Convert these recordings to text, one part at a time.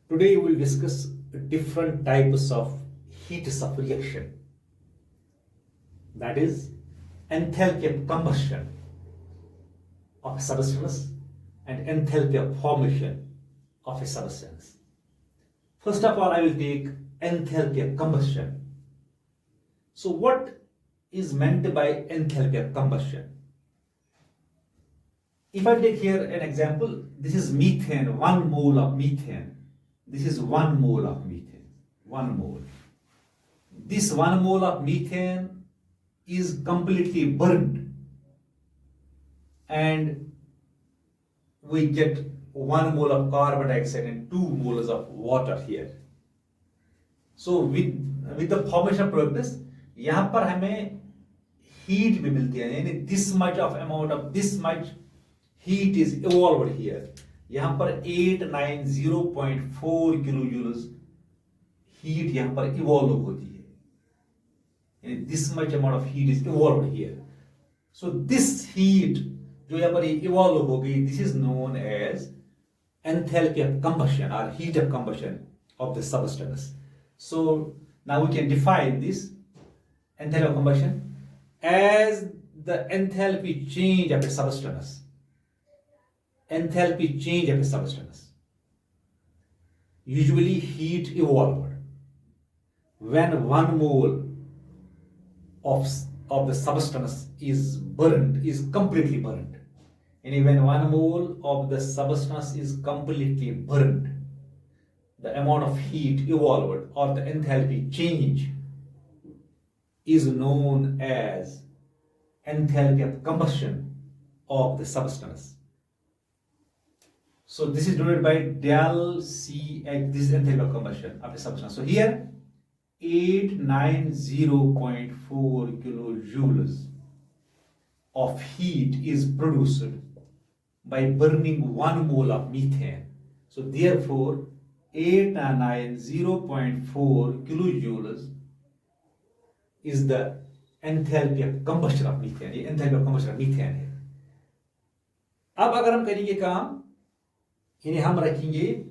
Today we will discuss different types of heats of reaction. That is enthalpy of combustion of a substance and enthalpy of formation of a substance. First of all, I will take enthalpy of combustion. So what is meant by enthalpy of combustion? If I take here an example, this is methane, 1 mole of methane. This is 1 mole of methane, 1 mole. This 1 mole of methane is completely burned, and we get 1 mole of carbon dioxide and 2 moles of water here. So with the formation process, यहाँ पर हमें heat भी मिलती है, यानी this much of amount of this much heat is evolved here. यहाँ पर 890.4 kilo joules heat यहाँ पर evolve होती है, यानी this much amount of heat is evolved here. So this heat जो यहाँ पर evolve हो गई, this is known as enthalpy of combustion or heat of combustion of the substance. So now we can define this enthalpy of combustion as the enthalpy change of a substance. Enthalpy change of a substance. Usually heat evolved when 1 mole of the substance is burned, is completely burned. And when 1 mole of the substance is completely burned, the amount of heat evolved or the enthalpy change is known as enthalpy of combustion of the substance. So this is denoted by del CH, this is enthalpy of combustion of a substance. So here 890.4 kilojoules of heat is produced by burning 1 mole of methane. So therefore 890.4 kilojoules is the enthalpy of combustion of methane. ये enthalpy of combustion of methane है. अब अगर हम करेंगे काम, यानी हम रखेंगे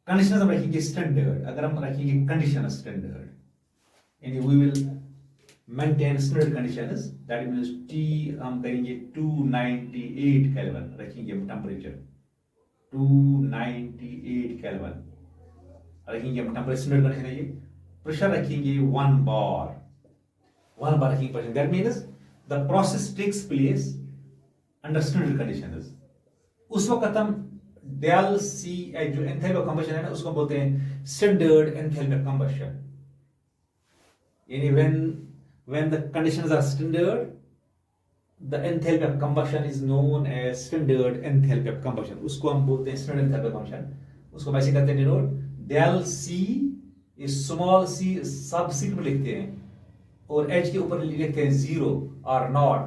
कंडीशन, हम रखेंगे स्टैंडर्ड. अगर हम रखेंगे कंडीशन स्टैंडर्ड, यानी we will maintain standard conditions, that means T हम करेंगे 298 केल्विन रखेंगे हम टेम्परेचर, 298 केल्विन रखेंगे हम टेम्परेचर. स्टैंडर्ड कंडीशन है ये. प्रेशर रखेंगे 1 बार रखेंगे pressure. That means the process takes place under standard conditions. उस वक्त हम del C जो enthalpy of combustion है ना, उसको बोलते हैं standard enthalpy of combustion. यानी when the conditions are standard, the enthalpy of combustion is known as standard enthalpy of combustion. उसको हम बोलते हैं standard enthalpy of combustion. उसको वैसे करते हैं denote del C is small c subscript लिखते हैं और h के ऊपर लिखते हैं 0 or not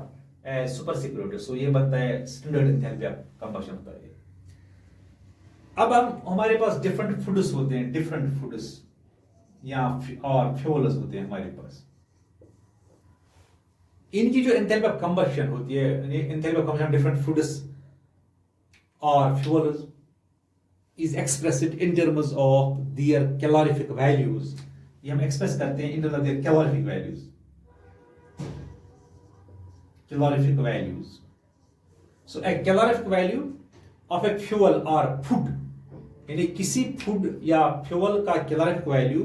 as सुपरस्क्रिप्ट. सो ये बनता है standard enthalpy of combustion होता है. अब हमारे पास डिफरेंट फूड्स होते हैं, डिफरेंट फूड्स या और फ्यूल्स होते हैं हमारे पास. इनकी जो एंथैल्पी ऑफ कंबशन होती है, enthalpy of combustion different foods और fuels is expressed in terms of their calorific values. ये हम एक्सप्रेस करते हैं in terms of their calorific values. Calorific values. So a calorific value of a fuel or food, यानी किसी food या fuel का calorific value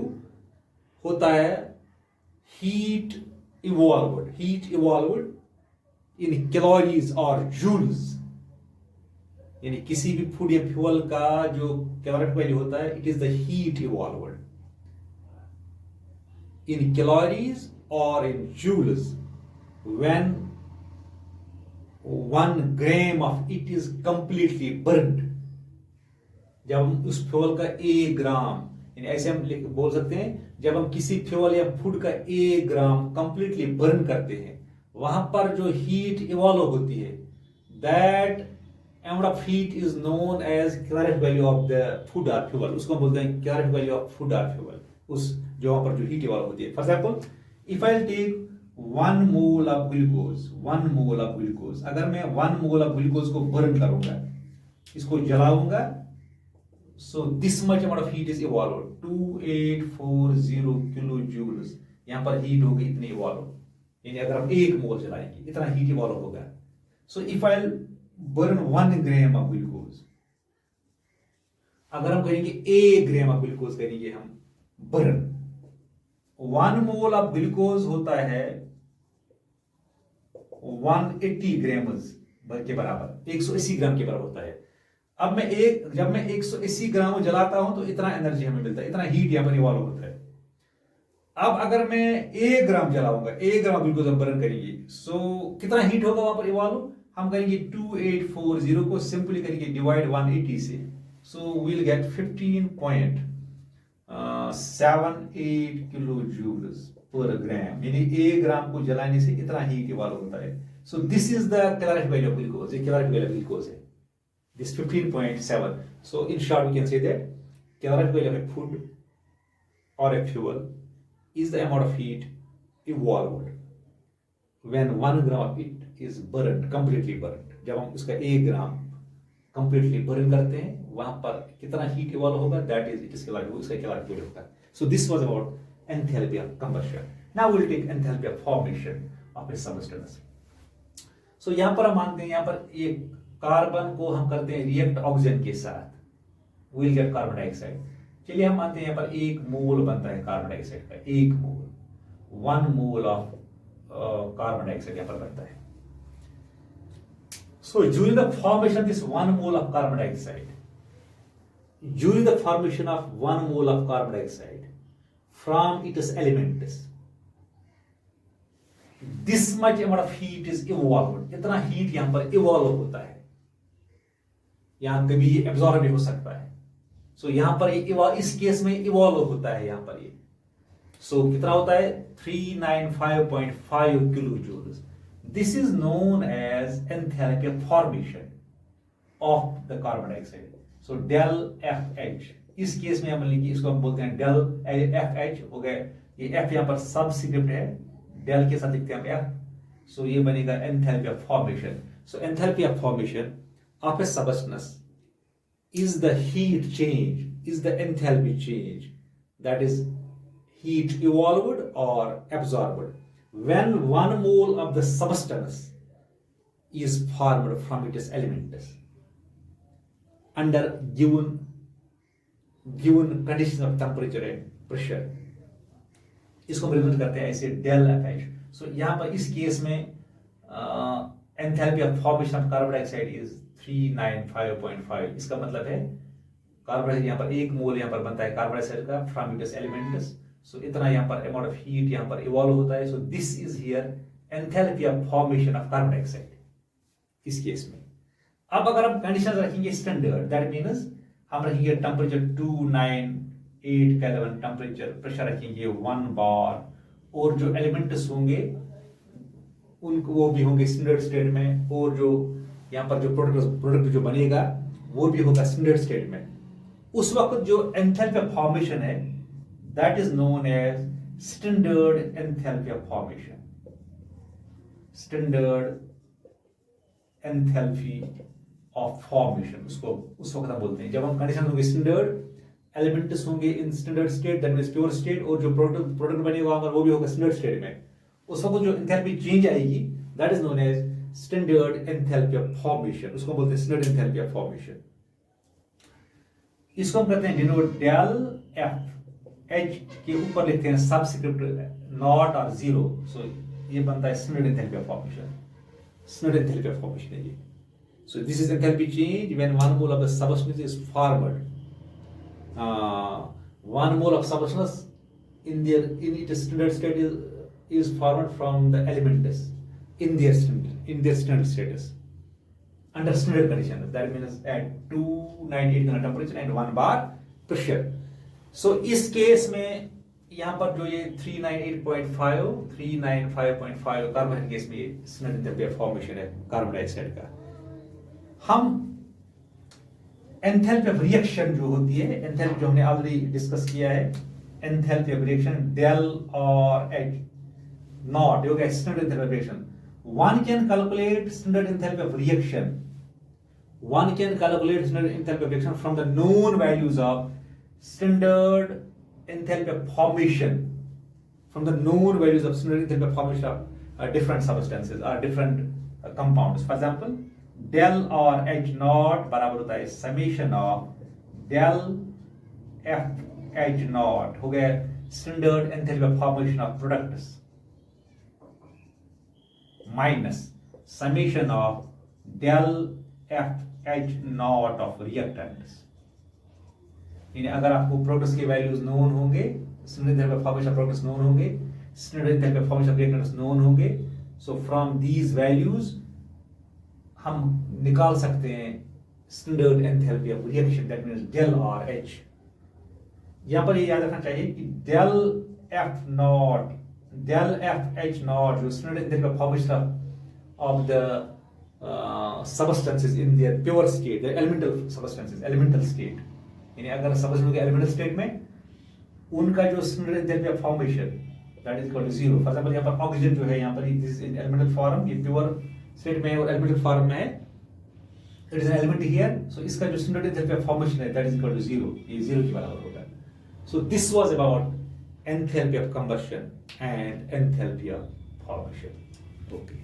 होता है heat evolved in calories or joules. यानी किसी भी फूड या फ्यूल का जो कैलोरिफिक वैल्यू होता है, it is the heat evolved in calories और in joules when 1 gram of it is completely burned. जब हम उस फ्यूल का 1 ग्राम, यानी ऐसे हम बोल सकते हैं, जब हम किसी फ्यूल या फूड का 1 ग्राम कंप्लीटली बर्न करते हैं, वहां पर जो हीट इवॉल्व होती है, that amount of heat is known as calorific value of the food or fuel. उसको हम बोलते हैं calorific value of food or fuel. उस जो वहाँ पर जो heat evolve होती है. For example, if I take 1 mole of glucose, 1 mole of glucose, अगर मैं 1 mole of glucose को burn करूँगा, इसको जलाऊंगा, So this much amount of heat is evolved. 2840 kilo joules यहाँ पर हीट होगी, इतनी इवॉल्व, यानी अगर हम 1 मोल जलाएंगे इतना हीट इवॉल्व होगा. So if I burn 1 gram of glucose, अगर हम करेंगे 1 ग्राम ऑफ ग्लूकोज करेंगे हम बर्न, 1 मोल ऑफ ग्लूकोज होता है 180 ग्राम के बराबर, 180 ग्राम के बराबर होता है. अब जब मैं 180 ग्राम जलाता हूं तो इतना एनर्जी हमें मिलता है, इतना हीट यहां पर इवॉल्व होता है. अब अगर मैं 1 ग्राम जलाऊंगा, 1 ग्राम ग्लूकोज हम बर्न करेंगे, सो कितना हीट होगा वहां पर इवॉल्व, हम करेंगे 2840 को सिंपली करेंगे डिवाइड 180 से, so we'll get 15.78 kilo joules per gram, यानी 1 ग्राम को जलाने से इतना हीट इवॉल्व होता है. So this is the calorific value of glucose, ये कैलोरीफिक वैल्यू ऑफ ग्लूकोज है, this 15.7. So in short we can say that calorific value of a food or a fuel is the amount of heat evolved when 1 gram of it is burned, completely burned. जब हम इसका 1 ग्राम completely burn करते हैं वहां पर कितना heat evolve होगा, that is it is calorific, उसका calorific value होता है. So this was about enthalpy of combustion. Now we will take enthalpy of formation of a substance. So यहाँ पर हम मानते हैं, यहाँ पर ये कार्बन को हम करते हैं रिएक्ट ऑक्सीजन के साथ, विल गेट कार्बन डाइऑक्साइड. चलिए हम मानते हैं यहाँ पर 1 मोल बनता है कार्बन डाइऑक्साइड का, 1 मोल, 1 मोल ऑफ कार्बन डाइऑक्साइड यहाँ पर बनता है. So during the formation of this 1 mole of carbon dioxide, during the formation of 1 mole of carbon dioxide from its elements, this much amount of heat is evolved, इतना heat यहां पर evolve होता है. यहां कभी ये एब्जॉर्ब भी हो सकता है. सो यहां पर इस केस में इवॉल्व होता है यहां पर ये. सो कितना होता है 395.5 kilo joules. This is known as enthalpy of formation of the carbon dioxide. So del F H, इस केस में हम लिखेंगे, इसको हम बोलते हैं डेल एफ एच हो गए. ये एफ यहां पर सबस्क्रिप्ट है, डेल के साथ लिखते हैं हम एफ. सो ये बनेगा enthalpy of formation. So enthalpy of formation of a substance is the heat change, is the enthalpy change, that is heat evolved or absorbed when 1 mole of the substance is formed from its elements under given conditions of temperature and pressure. इसको represent करते हैं ऐसे del F H. सो यहाँ पर इस case में enthalpy of formation of carbon dioxide is 395.5. इसका मतलब है कार्बन डाइऑक्साइड यहाँ पर 1 मोल यहाँ पर बनता है कार्बन डाइऑक्साइड का फ्रॉम इट्स एलिमेंट्स. सो इतना यहाँ पर अमाउंट ऑफ हीट यहाँ पर इवॉल्व होता है. So this is here enthalpy of formation of carbon dioxide इस केस में. अब अगर हम कंडीशन रखेंगे स्टैंडर्ड, दैट मीन्स हम रखेंगे टेम्परेचर 298 केल्विन टेम्परेचर, प्रेशर रखेंगे 1 बार, और जो एलिमेंट्स होंगे उनको वो भी होंगे स्टैंडर्ड स्टेट में, और जो यहाँ पर जो प्रोडक्ट जो बनेगा वो भी होगा स्टैंडर्ड स्टेट में. उस वक्त जो एंथैल्पी ऑफ फॉर्मेशन है that is known as standard enthalpy of formation. Standard enthalpy of formation उसको उस वक्त हम बोलते हैं जब हम कंडीशन होंगे स्टैंडर्ड, एलिमेंट्स होंगे in standard state, that means pure state, और जो प्रोडक्ट बनेगा वो भी होगा स्टैंडर्ड स्टेट में. उस वक्त जो एंथैल्पी चेंज आएगी that is known as standard enthalpy of formation. उसको बोलते हैं स्टैंडर्ड एंथैल्पी ऑफ फॉर्मेशन. इसको हम कहते हैं डिनोट डेल एफ एच के ऊपर लिखते हैं सबस्क्रिप्ट नॉट और 0. सो ये बनता है standard enthalpy of formation. Standard enthalpy of formation है ये. So this is enthalpy change when 1 mole of the substance is formed. 1 mole of substance in its standard state is formed from the elements in their standard status under standard conditions. That means at 298 temperature and 1 bar pressure. So इस case में यहाँ पर जो ये 395.5 carbon case में standard enthalpy of formation है carbon dioxide का. हम एंथैल्पी ऑफ रिएक्शन जो होती है, एंथैल्पी जो हमने ऑलरेडी डिस्कस किया है, एंथैल्पी ऑफ रिएक्शन डेल और एच नॉट हो गया standard enthalpy of reaction. One can calculate standard enthalpy of reaction one can calculate standard enthalpy of reaction from the known values of standard enthalpy of formation, from the known values of standard enthalpy of formation of different substances or different compounds. For example, del or H naught बराबर होता है summation of del F H naught, हो गया standard enthalpy of formation of products, minus summation of del F H naught of reactants. यानी अगर आपको products के values known होंगे, standard enthalpy of formation of products known होंगे, standard enthalpy of formation of reactants known होंगे, so from these values हम निकाल सकते हैं standard enthalpy of reaction, that means del R H. यहां पर ये याद रखना चाहिए कि del F not, del F H not जो standard enthalpy of formation of the substances in their pure state, the elemental substances, elemental state, यानी अगर सबस्टेंस के elemental state में उनका जो standard enthalpy of formation that is equal to 0. For example यहाँ पर oxygen जो है, यहाँ पर दिस इन elemental form, ये pure state में है और elemental form में है, it is an element here, so इसका जो standard enthalpy of formation है that is equal to 0, ये 0 के बराबर होगा. So this was about enthalpy of combustion and enthalpy of formation. Okay.